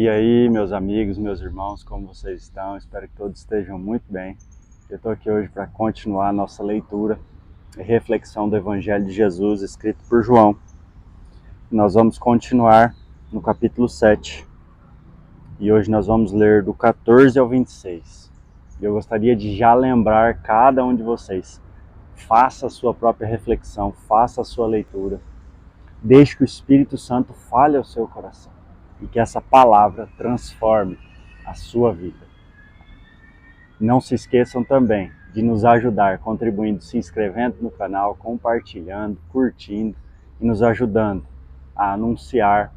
E aí, meus amigos, meus irmãos, como vocês estão? Espero que todos estejam muito bem. Eu estou aqui hoje para continuar a nossa leitura e reflexão do Evangelho de Jesus, escrito por João. Nós vamos continuar no capítulo 7. E hoje nós vamos ler do 14 ao 26. E eu gostaria de já lembrar cada um de vocês. Faça a sua própria reflexão, faça a sua leitura. Deixe que o Espírito Santo fale ao seu coração. E que essa palavra transforme a sua vida. Não se esqueçam também de nos ajudar contribuindo, se inscrevendo no canal, compartilhando, curtindo e nos ajudando a anunciar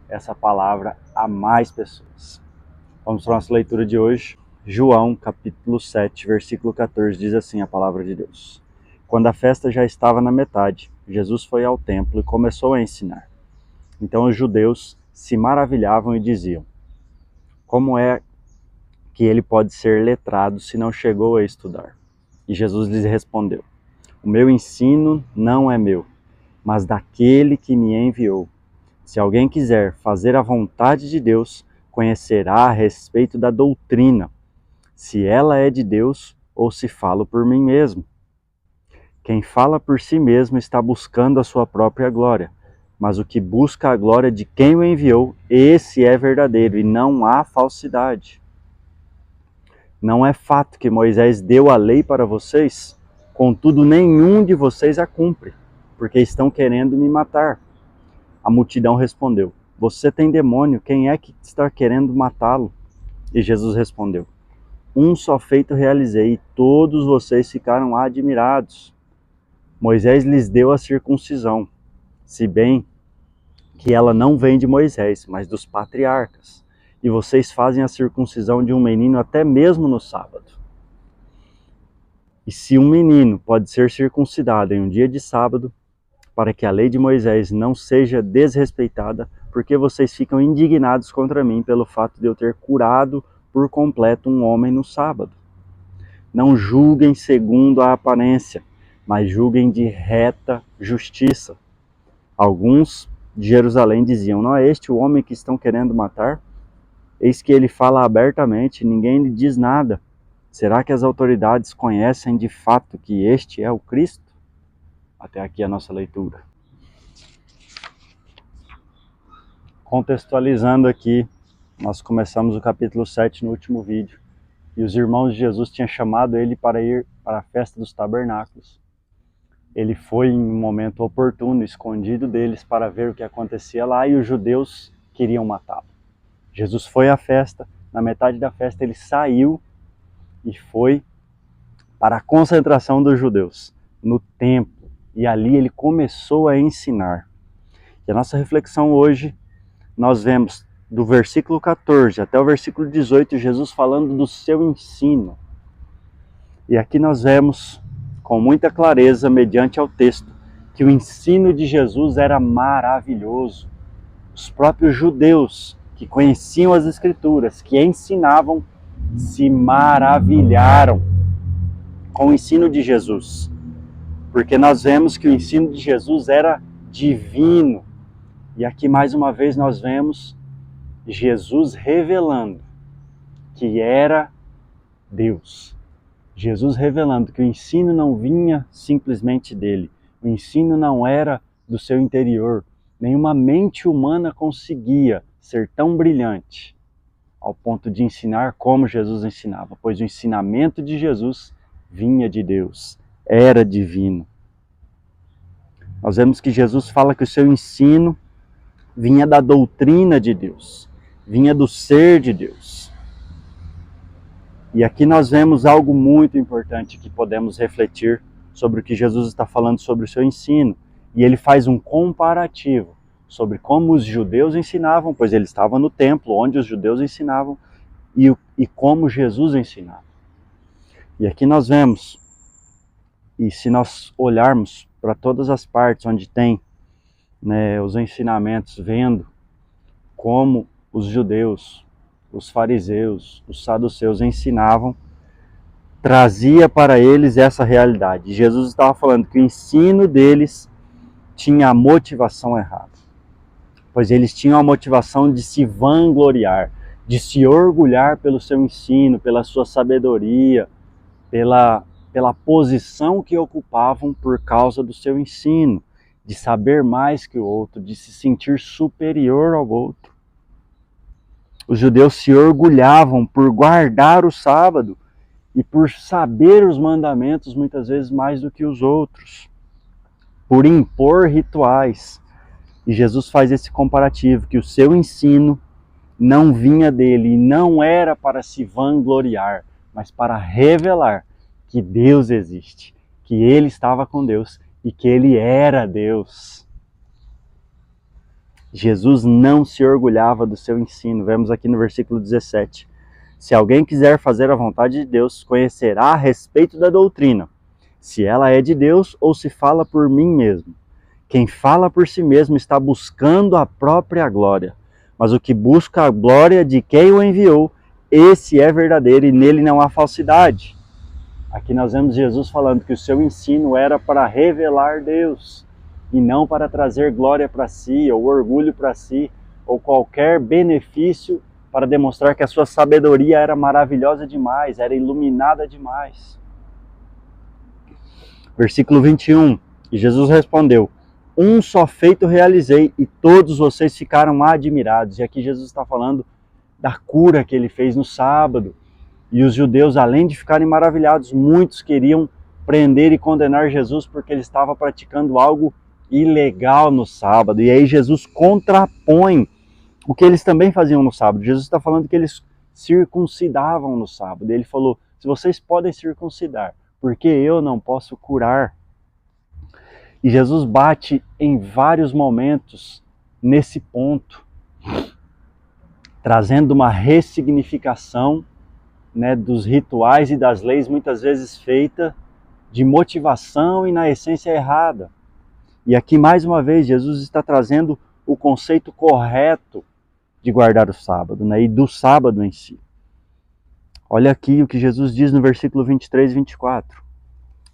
essa palavra a mais pessoas. Vamos para a nossa leitura de hoje. João, capítulo 7, versículo 14, diz assim a palavra de Deus. Quando a festa já estava na metade, Jesus foi ao templo e começou a ensinar. Então os judeus se maravilhavam e diziam: como é que ele pode ser letrado se não chegou a estudar? E Jesus lhes respondeu: o meu ensino não é meu, mas daquele que me enviou. Se alguém quiser fazer a vontade de Deus, conhecerá a respeito da doutrina, se ela é de Deus ou se falo por mim mesmo. Quem fala por si mesmo está buscando a sua própria glória, mas o que busca a glória de quem o enviou, esse é verdadeiro e não há falsidade. Não é fato que Moisés deu a lei para vocês, contudo nenhum de vocês a cumpre, porque estão querendo me matar. A multidão respondeu: você tem demônio, quem é que está querendo matá-lo? E Jesus respondeu: um só feito realizei, e todos vocês ficaram admirados. Moisés lhes deu a circuncisão, se bem que ela não vem de Moisés, mas dos patriarcas. E vocês fazem a circuncisão de um menino até mesmo no sábado. E se um menino pode ser circuncidado em um dia de sábado, para que a lei de Moisés não seja desrespeitada, por que vocês ficam indignados contra mim pelo fato de eu ter curado por completo um homem no sábado? Não julguem segundo a aparência, mas julguem de reta justiça. Alguns de Jerusalém diziam: não é este o homem que estão querendo matar? Eis que ele fala abertamente, ninguém lhe diz nada. Será que as autoridades conhecem de fato que este é o Cristo? Até aqui a nossa leitura. Contextualizando aqui, nós começamos o capítulo 7 no último vídeo. E os irmãos de Jesus tinham chamado ele para ir para a festa dos tabernáculos. Ele foi em um momento oportuno, escondido deles, para ver o que acontecia lá, e os judeus queriam matá-lo. Jesus foi à festa, na metade da festa ele saiu e foi para a concentração dos judeus, no templo, e ali ele começou a ensinar. E a nossa reflexão hoje, nós vemos do versículo 14 até o versículo 18, Jesus falando do seu ensino. E aqui nós vemos com muita clareza, mediante ao texto, que o ensino de Jesus era maravilhoso. Os próprios judeus que conheciam as Escrituras, que ensinavam, se maravilharam com o ensino de Jesus. Porque nós vemos que o ensino de Jesus era divino. E aqui mais uma vez nós vemos Jesus revelando que era Deus. Jesus revelando que o ensino não vinha simplesmente dele. O ensino não era do seu interior. Nenhuma mente humana conseguia ser tão brilhante ao ponto de ensinar como Jesus ensinava, pois o ensinamento de Jesus vinha de Deus, era divino. Nós vemos que Jesus fala que o seu ensino vinha da doutrina de Deus, vinha do ser de Deus. E aqui nós vemos algo muito importante que podemos refletir sobre o que Jesus está falando sobre o seu ensino. E ele faz um comparativo sobre como os judeus ensinavam, pois ele estava no templo onde os judeus ensinavam, e como Jesus ensinava. E aqui nós vemos, e se nós olharmos para todas as partes onde tem os ensinamentos, vendo como os judeus, os fariseus, os saduceus ensinavam, trazia para eles essa realidade. Jesus estava falando que o ensino deles tinha a motivação errada. pois eles tinham a motivação de se vangloriar, de se orgulhar pelo seu ensino, pela sua sabedoria, pela posição que ocupavam por causa do seu ensino, de saber mais que o outro, de se sentir superior ao outro. Os judeus se orgulhavam por guardar o sábado e por saber os mandamentos muitas vezes mais do que os outros, por impor rituais. E Jesus faz esse comparativo, que o seu ensino não vinha dele e não era para se vangloriar, mas para revelar que Deus existe, que ele estava com Deus e que ele era Deus. Jesus não se orgulhava do seu ensino. Vemos aqui no versículo 17. Se alguém quiser fazer a vontade de Deus, conhecerá a respeito da doutrina, se ela é de Deus ou se fala por mim mesmo. Quem fala por si mesmo está buscando a própria glória, mas o que busca a glória de quem o enviou, esse é verdadeiro e nele não há falsidade. Aqui nós vemos Jesus falando que o seu ensino era para revelar Deus e não para trazer glória para si, ou orgulho para si, ou qualquer benefício para demonstrar que a sua sabedoria era maravilhosa demais, era iluminada demais. Versículo 21, e Jesus respondeu: um só feito realizei e todos vocês ficaram admirados. E aqui Jesus está falando da cura que ele fez no sábado. E os judeus, além de ficarem maravilhados, muitos queriam prender e condenar Jesus porque ele estava praticando algo ilegal no sábado. E aí Jesus contrapõe o que eles também faziam no sábado. Jesus está falando que eles circuncidavam no sábado. Ele falou: se vocês podem circuncidar, por que eu não posso curar? E Jesus bate em vários momentos nesse ponto, trazendo uma ressignificação, dos rituais e das leis, muitas vezes feita de motivação e na essência errada. E aqui, mais uma vez, Jesus está trazendo o conceito correto de guardar o sábado, e do sábado em si. Olha aqui o que Jesus diz no versículo 23 e 24.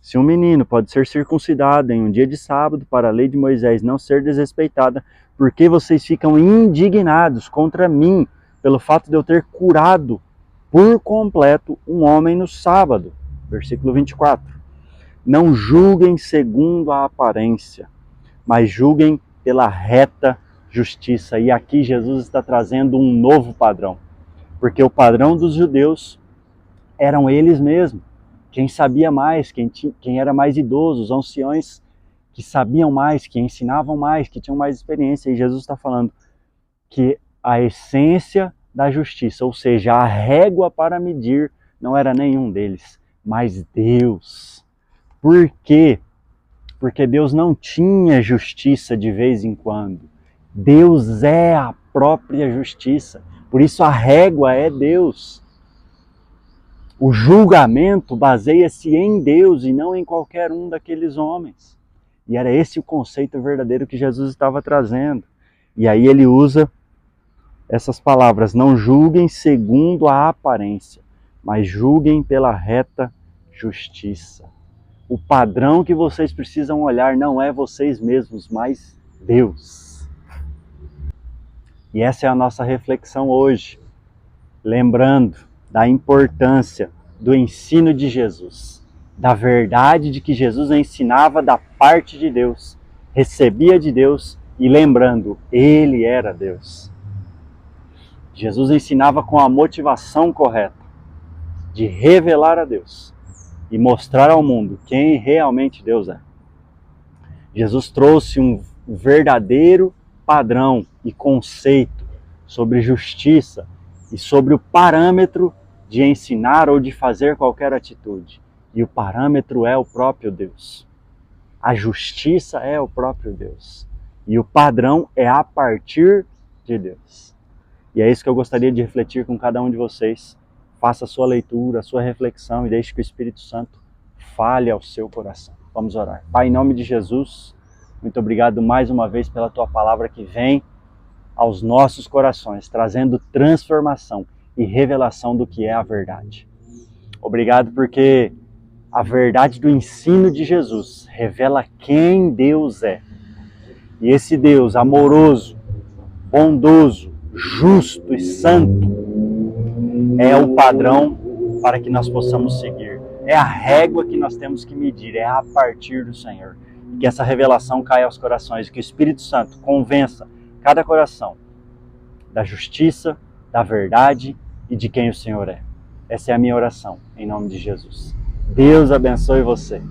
Se um menino pode ser circuncidado em um dia de sábado para a lei de Moisés não ser desrespeitada, por que vocês ficam indignados contra mim pelo fato de eu ter curado por completo um homem no sábado? Versículo 24. Não julguem segundo a aparência, mas julguem pela reta justiça. E aqui Jesus está trazendo um novo padrão, porque o padrão dos judeus eram eles mesmos. Quem sabia mais, quem era mais idoso, os anciões que sabiam mais, que ensinavam mais, que tinham mais experiência. E Jesus está falando que a essência da justiça, ou seja, a régua para medir, não era nenhum deles, mas Deus. Por quê? Porque Deus não tinha justiça de vez em quando. Deus é a própria justiça. Por isso a régua é Deus. O julgamento baseia-se em Deus e não em qualquer um daqueles homens. E era esse o conceito verdadeiro que Jesus estava trazendo. E aí ele usa essas palavras: não julguem segundo a aparência, mas julguem pela reta justiça. O padrão que vocês precisam olhar não é vocês mesmos, mas Deus. E essa é a nossa reflexão hoje, lembrando da importância do ensino de Jesus, da verdade de que Jesus ensinava da parte de Deus, recebia de Deus e lembrando, ele era Deus. Jesus ensinava com a motivação correta de revelar a Deus e mostrar ao mundo quem realmente Deus é. Jesus trouxe um verdadeiro padrão e conceito sobre justiça e sobre o parâmetro de ensinar ou de fazer qualquer atitude. E o parâmetro é o próprio Deus. A justiça é o próprio Deus. E o padrão é a partir de Deus. E é isso que eu gostaria de refletir com cada um de vocês. Faça a sua leitura, a sua reflexão e deixe que o Espírito Santo fale ao seu coração. Vamos orar. Pai, em nome de Jesus, muito obrigado mais uma vez pela tua palavra que vem aos nossos corações, trazendo transformação e revelação do que é a verdade. Obrigado porque a verdade do ensino de Jesus revela quem Deus é. E esse Deus amoroso, bondoso, justo e santo é o padrão para que nós possamos seguir. É a régua que nós temos que medir, é a partir do Senhor. E que essa revelação caia aos corações, que o Espírito Santo convença cada coração da justiça, da verdade e de quem o Senhor é. Essa é a minha oração, em nome de Jesus. Deus abençoe você.